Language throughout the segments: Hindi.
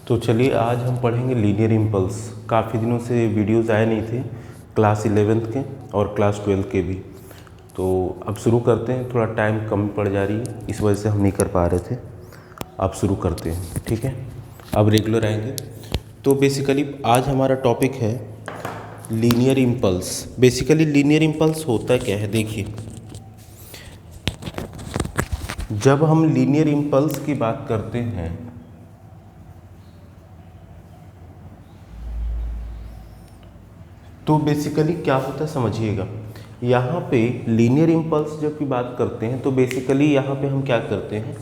तो चलिए आज हम पढ़ेंगे लीनियर इम्पल्स। काफ़ी दिनों से वीडियोस आए नहीं थे, क्लास 11th के और क्लास 12 के भी। तो अब शुरू करते हैं। थोड़ा टाइम कम पड़ जा रही है, इस वजह से हम नहीं कर पा रहे थे। अब शुरू करते हैं, ठीक है। अब रेगुलर आएंगे। तो बेसिकली आज हमारा टॉपिक है linear impulse. Basically linear impulse होता क्या है, देखिए। जब हम लीनियर इम्पल्स की बात करते हैं तो बेसिकली क्या होता है समझिएगा। यहाँ पे लीनियर इम्पल्स जब की बात करते हैं तो बेसिकली यहाँ पे हम क्या करते हैं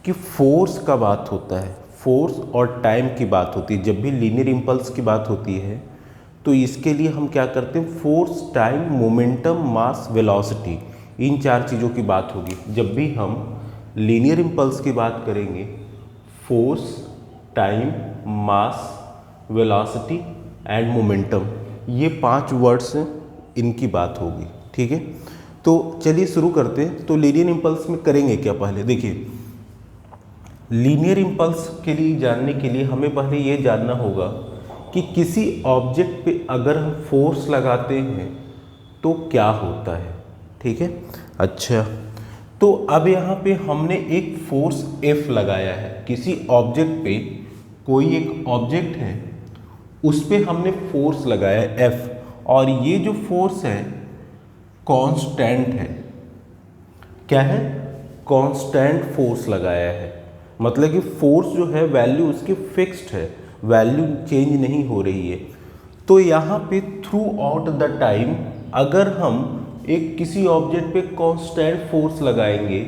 कि फोर्स का बात होता है, फोर्स और टाइम की बात होती है। जब भी लीनियर इम्पल्स की बात होती है तो इसके लिए हम क्या करते हैं, फोर्स, टाइम, मोमेंटम, मास, वेलोसिटी, इन चार चीज़ों की बात होगी। जब भी हम लीनियर इम्पल्स की बात करेंगे, force, time, mass, velocity and momentum, ये 5 वर्ड्स हैं, इनकी बात होगी, ठीक है। तो चलिए शुरू करते हैं। तो लीनियर इम्पल्स में करेंगे क्या, पहले देखिए। लीनियर इम्पल्स के लिए जानने के लिए हमें पहले ये जानना होगा कि किसी ऑब्जेक्ट पे अगर हम फोर्स लगाते हैं तो क्या होता है, ठीक है। अच्छा, तो अब यहाँ पे हमने एक फोर्स F लगाया है किसी ऑब्जेक्ट पे। कोई एक ऑब्जेक्ट है, उस पे हमने फोर्स लगाया है F, और ये जो फोर्स है कांस्टेंट है। क्या है? कांस्टेंट फोर्स लगाया है। मतलब कि फोर्स जो है वैल्यू उसकी फिक्स्ड है, वैल्यू चेंज नहीं हो रही है। तो यहाँ पे थ्रू आउट द टाइम अगर हम एक किसी ऑब्जेक्ट पे कांस्टेंट फोर्स लगाएंगे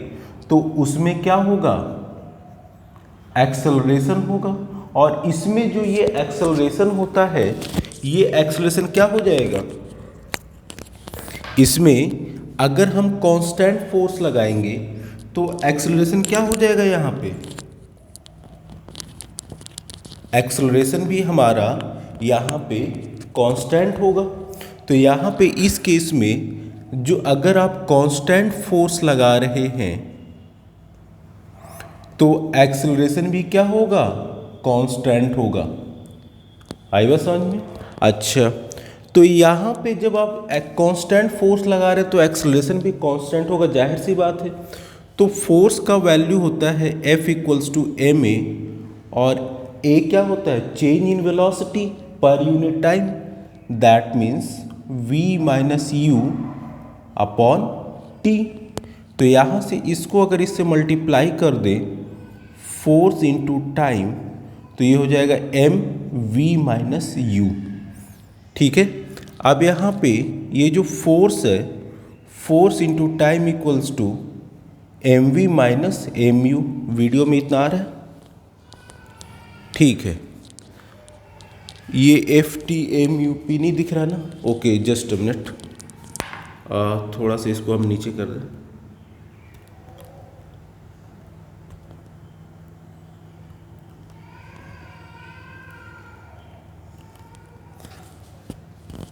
तो उसमें क्या होगा, एक्सेलरेशन होगा। और इसमें जो ये एक्सेलरेशन होता है, ये एक्सेलरेशन क्या हो जाएगा, इसमें अगर हम कांस्टेंट फोर्स लगाएंगे तो एक्सेलरेशन क्या हो जाएगा, यहाँ पे एक्सेलरेशन भी हमारा यहाँ पे कांस्टेंट होगा। तो यहाँ पे इस केस में जो अगर आप कांस्टेंट फोर्स लगा रहे हैं तो एक्सेलरेशन भी क्या होगा, कांस्टेंट होगा। आई बात समझ में? अच्छा, तो यहाँ पे जब आप कांस्टेंट फोर्स लगा रहे हैं तो एक्सेलरेशन भी कांस्टेंट होगा, जाहिर सी बात है। तो फोर्स का वैल्यू होता है F इक्वल्स टू ma, और a क्या होता है, change in velocity per unit time, that means v minus you upon t। तो यहाँ से इसको अगर इससे मल्टीप्लाई कर दें, फोर्स इंटू टाइम, तो ये हो जाएगा m v माइनस यू, ठीक है। अब यहाँ पे ये जो फोर्स है, force into time equals to M V minus M U. Video में इतना आ रहा है, ठीक है। ये F T M U P नहीं दिख रहा ना, ओके, जस्ट अ मिनट, थोड़ा सा इसको हम नीचे कर दें।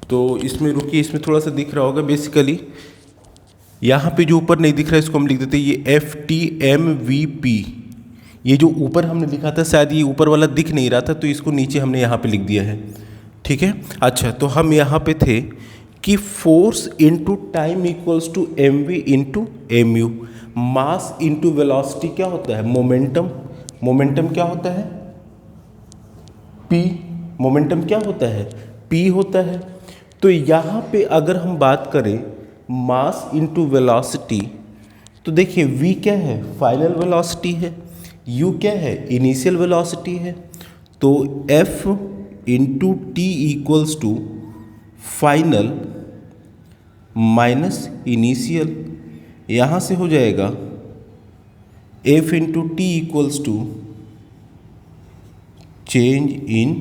तो इसमें रुकिए, इसमें थोड़ा सा दिख रहा होगा। बेसिकली यहाँ पे जो ऊपर नहीं दिख रहा है इसको हम लिख देते हैं ये F T M V P. ये जो ऊपर हमने लिखा था शायद ये ऊपर वाला दिख नहीं रहा था, तो इसको नीचे हमने यहाँ पे लिख दिया है, ठीक है। अच्छा, तो हम यहाँ पे थे कि force into time equals to M V into M U. Mass into velocity क्या होता है, मोमेंटम। मोमेंटम क्या होता है, पी। मोमेंटम क्या होता है, पी होता है। तो यहाँ पे अगर हम बात करें मास इंटू वेलोसिटी, तो देखिए v क्या है, फाइनल वेलोसिटी है, u क्या है, इनिशियल वेलोसिटी है। तो f into T equals to final minus initial, यहाँ से हो जाएगा f into T equals to change in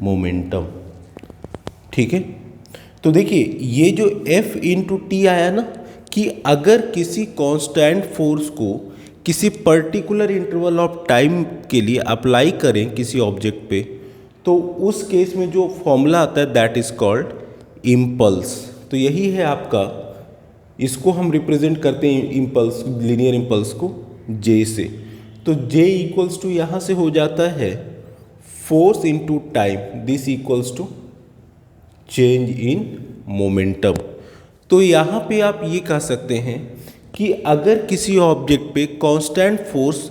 momentum, ठीक है। तो देखिए ये जो f इंटू टी आया ना, कि अगर किसी कांस्टेंट फोर्स को किसी पर्टिकुलर इंटरवल ऑफ टाइम के लिए अप्लाई करें किसी ऑब्जेक्ट पे, तो उस केस में जो फॉर्मूला आता है दैट इज कॉल्ड इम्पल्स। तो यही है आपका, इसको हम रिप्रेजेंट करते हैं इम्पल्स, लीनियर इम्पल्स को J से। तो J इक्वल्स टू यहाँ से हो जाता है force into time this equals to change in momentum. तो यहाँ पे आप ये कह सकते हैं कि अगर किसी ऑब्जेक्ट पे constant force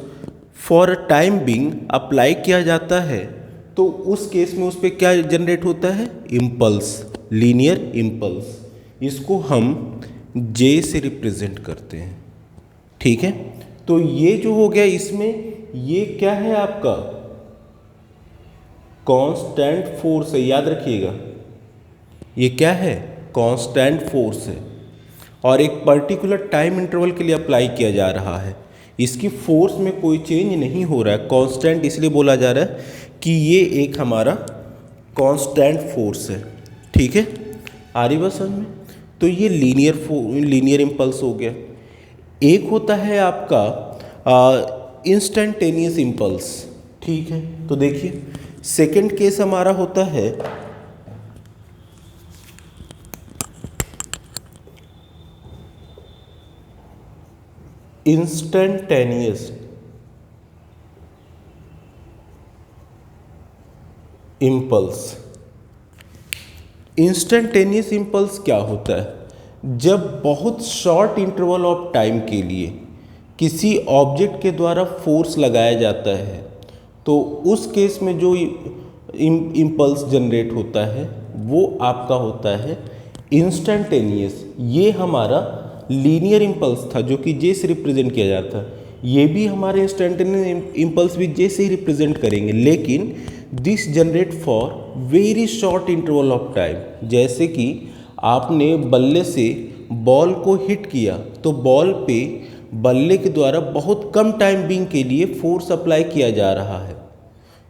for a time being apply किया जाता है तो उस केस में उस पर क्या जनरेट होता है, इम्पल्स, लीनियर इम्पल्स। इसको हम जे से रिप्रेजेंट करते हैं। ठीक है, तो ये जो हो गया, इसमें ये क्या है आपका कांस्टेंट फोर्स है, याद रखिएगा ये क्या है, कांस्टेंट फोर्स है और एक पर्टिकुलर टाइम इंटरवल के लिए अप्लाई किया जा रहा है। इसकी फोर्स में कोई चेंज नहीं हो रहा है, कांस्टेंट इसलिए बोला जा रहा है कि ये एक हमारा कांस्टेंट फोर्स है। ठीक है, आ रही बात समझ में। तो ये लीनियर इम्पल्स हो गया। एक होता है आपका इंस्टेंटेनियस इम्पल्स। ठीक है, तो देखिए सेकंड केस हमारा होता है इंस्टेंटेनियस इम्पल्स। इंस्टेंटेनियस इम्पल्स क्या होता है, जब बहुत शॉर्ट इंटरवल ऑफ टाइम के लिए किसी ऑब्जेक्ट के द्वारा फोर्स लगाया जाता है तो उस केस में जो इम्पल्स जनरेट होता है वो आपका होता है इंस्टेंटेनियस। ये हमारा लीनियर इम्पल्स था जो कि जे से रिप्रेजेंट किया जाता है। ये भी हमारे इंस्टेंटेनियस इम्पल्स भी जे से ही रिप्रेजेंट करेंगे, लेकिन this generate for very short interval of time. जैसे कि आपने बल्ले से बॉल को हिट किया तो बॉल पे बल्ले के द्वारा बहुत कम टाइम बीइंग के लिए फोर्स अप्लाई किया जा रहा है,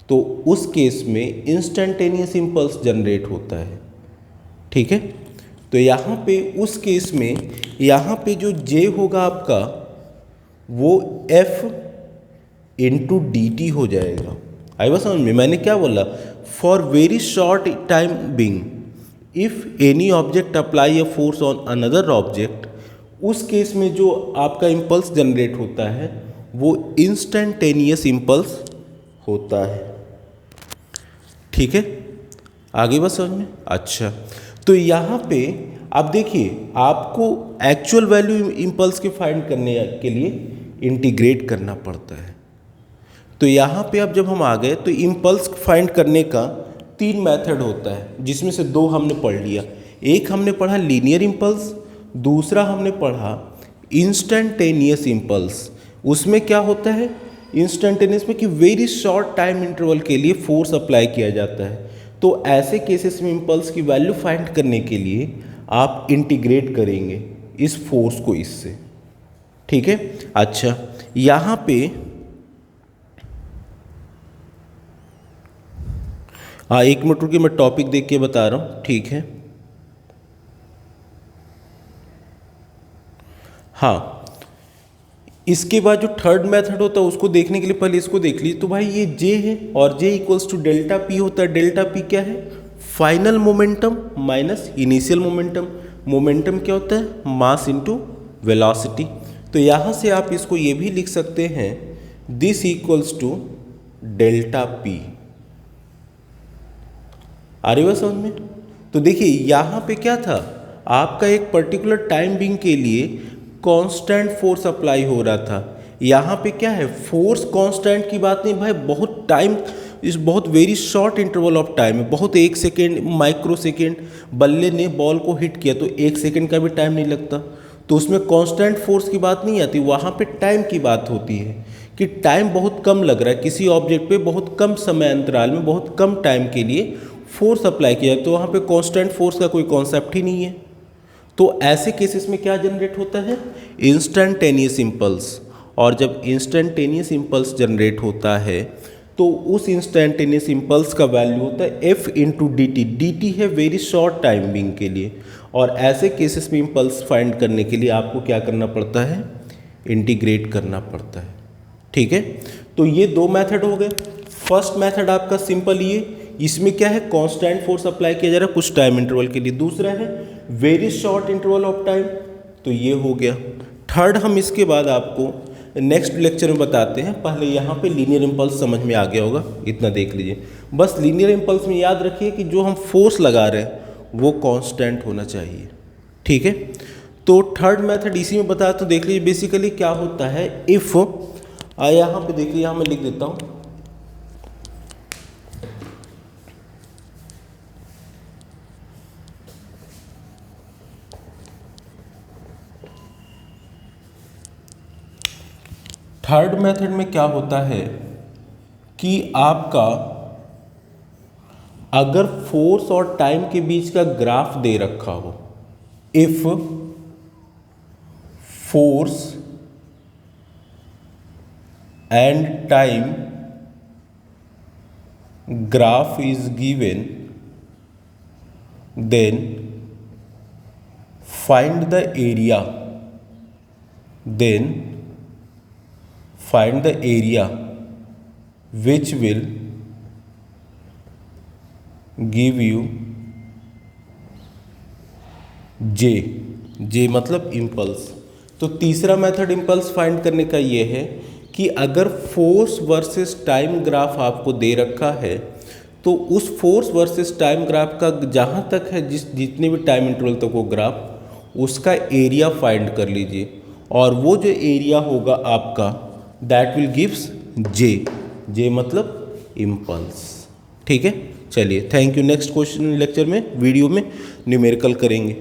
तो उस केस में इंस्टेंटेनियस इम्पल्स जनरेट होता है। ठीक है, तो यहाँ पे उस केस में यहाँ पे जो जे होगा आपका वो F इंटू डी टी हो जाएगा। आई बात समझ में, मैंने क्या बोला, for very short time being if any object apply a force on another object, उस केस में जो आपका इम्पल्स जनरेट होता है वो इंस्टेंटेनियस इम्पल्स होता है। ठीक है, आगे बात समझ में। अच्छा, तो यहाँ पे आप देखिए आपको एक्चुअल वैल्यू इम्पल्स के फाइंड करने के लिए इंटीग्रेट करना पड़ता है। तो यहाँ पे अब जब हम आ गए तो इम्पल्स फाइंड करने का 3 मेथड होता है, जिसमें से 2 हमने पढ़ लिया। एक हमने पढ़ा लीनियर इम्पल्स, दूसरा हमने पढ़ा इंस्टेंटेनियस इम्पल्स। उसमें क्या होता है इंस्टेंटेनियस में कि वेरी शॉर्ट टाइम इंटरवल के लिए फोर्स अप्लाई किया जाता है। तो ऐसे केसेस में इम्पल्स की वैल्यू फाइंड करने के लिए आप इंटीग्रेट करेंगे इस फोर्स को इससे। ठीक है, अच्छा यहाँ पे एक मिनट रुकिए, मैं टॉपिक देख के बता रहा हूँ। ठीक है, हाँ, इसके बाद जो थर्ड मेथड होता है उसको देखने के लिए पहले इसको देख लीजिए। तो भाई ये जे है और जे इक्वल्स टू डेल्टा पी होता है। डेल्टा पी क्या है, final momentum minus initial momentum. Momentum क्या होता है, मास इनटू वेलोसिटी। तो यहाँ से आप इसको ये भी लिख सकते हैं this equals to delta P. आ रही बात समझ में। तो देखिए यहाँ पे क्या था, आपका एक पर्टिकुलर टाइम बीइंग के लिए कांस्टेंट फोर्स अप्लाई हो रहा था। यहाँ पे क्या है, फोर्स कांस्टेंट की बात नहीं भाई, बहुत टाइम इस बहुत very short interval of time है, बहुत 1 सेकेंड माइक्रो सेकेंड बल्ले ने बॉल को हिट किया तो 1 सेकेंड का भी टाइम नहीं लगता, तो उसमें कांस्टेंट फोर्स की बात नहीं आती। वहाँ पे टाइम की बात होती है कि टाइम बहुत कम लग रहा है, किसी ऑब्जेक्ट पे बहुत कम समय अंतराल में बहुत कम टाइम के लिए फोर्स अप्लाई किया, तो वहाँ पे कांस्टेंट फोर्स का कोई कॉन्सेप्ट ही नहीं है। तो ऐसे केसेस में क्या जनरेट होता है, इंस्टेंटेनियस इम्पल्स। और जब इंस्टेंटेनियस इम्पल्स जनरेट होता है तो उस इंस्टेंटेनियस इम्पल्स का वैल्यू होता है F into D T. D T है वेरी शॉर्ट टाइम बीइंग के लिए। और ऐसे केसेस में इम्पल्स फाइंड करने के लिए आपको क्या करना पड़ता है, इंटीग्रेट करना पड़ता है। ठीक है, तो ये 2 मेथड हो गए। फर्स्ट मेथड आपका सिंपल, ये इसमें क्या है, कांस्टेंट फोर्स अप्लाई किया जा रहा है कुछ टाइम इंटरवल के लिए। दूसरा है very short interval of time, तो ये हो गया। थर्ड हम इसके बाद आपको नेक्स्ट लेक्चर में बताते हैं। पहले यहाँ पे लीनियर इम्पल्स समझ में आ गया होगा, इतना देख लीजिए। बस लीनियर इम्पल्स में याद रखिए कि जो हम फोर्स लगा रहे हैं वो कांस्टेंट होना चाहिए, ठीक है। तो थर्ड मेथड इसी में बताया, तो देख लीजिए बेसिकली क्या होता है। इफ़ यहाँ पे देखिए, यहाँ मैं लिख देता हूँ, थर्ड मेथड में क्या होता है कि आपका अगर फोर्स और टाइम के बीच का ग्राफ दे रखा हो, if force and time graph is given, then find the area, then find the area which will give you J मतलब इम्पल्स। तो तीसरा मेथड इम्पल्स फाइंड करने का ये है कि अगर फोर्स वर्सेस टाइम ग्राफ आपको दे रखा है, तो उस फोर्स वर्सेस टाइम ग्राफ का जहाँ तक है, जितने भी टाइम इंटरवल तक वो ग्राफ, उसका एरिया फाइंड कर लीजिए, और वो जो एरिया होगा आपका, दैट विल गिव्स जे मतलब इम्पल्स, ठीक है। चलिए, thank you. Next question lecture में, वीडियो में न्यूमेरिकल करेंगे।